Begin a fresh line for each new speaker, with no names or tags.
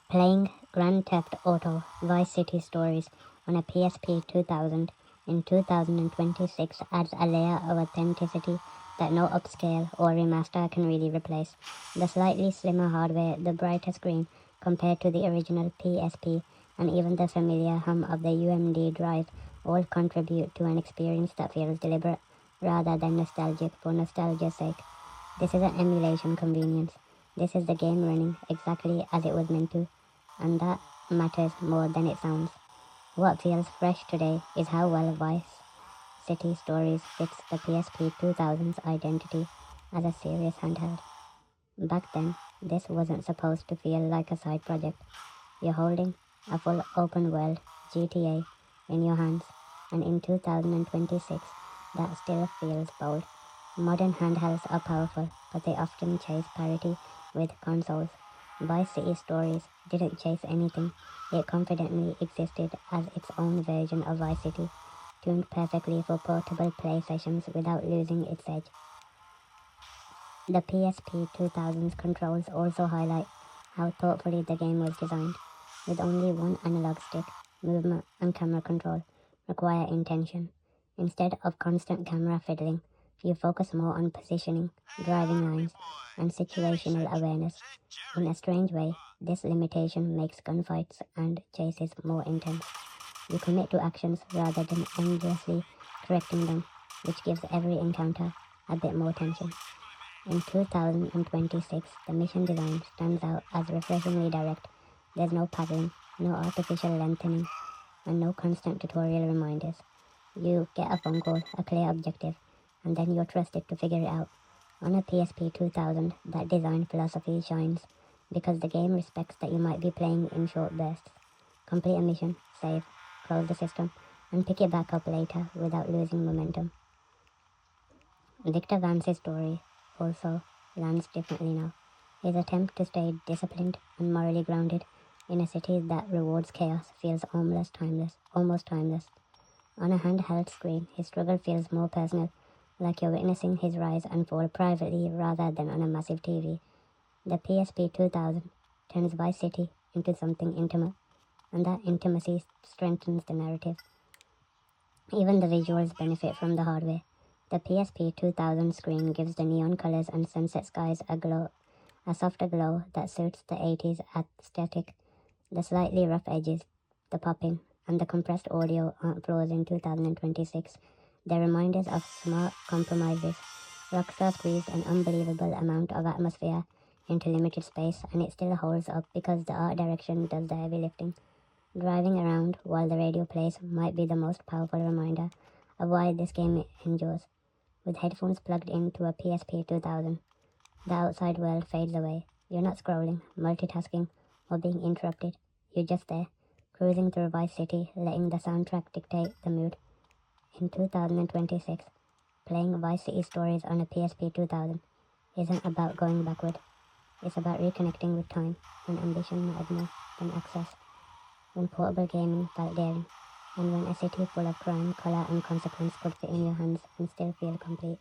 Playing Grand Theft Auto Vice City Stories on a PSP 2000 in 2026 adds a layer of authenticity that no upscale or remaster can really replace. The slightly slimmer hardware, the brighter screen compared to the original PSP, and even the familiar hum of the UMD drive all contribute to an experience that feels deliberate rather than nostalgic for nostalgia's sake. This isn't emulation convenience. This is the game running exactly as it was meant to, and that matters more than it sounds. What feels fresh today is how well Vice City Stories fits the PSP 2000's identity as a serious handheld. Back then, this wasn't supposed to feel like a side project. You're holding a full open world GTA in your hands, and in 2026, that still feels bold. Modern handhelds are powerful, but they often chase parity with consoles. Vice City Stories didn't chase anything, it confidently existed as its own version of Vice City, tuned perfectly for portable play sessions without losing its edge. The PSP 2000's controls also highlight how thoughtfully the game was designed, with only one analog stick. Movement and camera control require intention. Instead of constant camera fiddling, you focus more on positioning, driving lines, and situational awareness. In a strange way, this limitation makes gunfights and chases more intense. You commit to actions rather than endlessly correcting them, which gives every encounter a bit more tension. In 2026, the mission design stands out as refreshingly direct. There's no padding, no artificial lengthening, and no constant tutorial reminders. You get a phone call, a clear objective, and then you're trusted to figure it out. On a PSP 2000, that design philosophy shines because the game respects that you might be playing in short bursts. Complete a mission, save, close the system, and pick it back up later without losing momentum. Victor Vance's story also lands differently now. His attempt to stay disciplined and morally grounded in a city that rewards chaos feels almost timeless. On a handheld screen, his struggle feels more personal, like you're witnessing his rise and fall privately rather than on a massive TV. The PSP 2000 turns Vice City into something intimate, and that intimacy strengthens the narrative. Even the visuals benefit from the hardware. The PSP 2000 screen gives the neon colors and sunset skies a softer glow that suits the 80s aesthetic. The slightly rough edges, the popping, and the compressed audio aren't flaws in 2026. They're reminders of smart compromises. Rockstar squeezed an unbelievable amount of atmosphere into limited space, and it still holds up because the art direction does the heavy lifting. Driving around while the radio plays might be the most powerful reminder of why this game endures. With headphones plugged into a PSP 2000, the outside world fades away. You're not scrolling, multitasking, or being interrupted. You're just there, cruising through Vice City, letting the soundtrack dictate the mood. In 2026, playing Vice City Stories on a PSP 2000 isn't about going backward. It's about reconnecting with time, when ambition mattered more than access, when portable gaming felt daring, and when a city full of crime, color, and consequence could fit in your hands and still feel complete.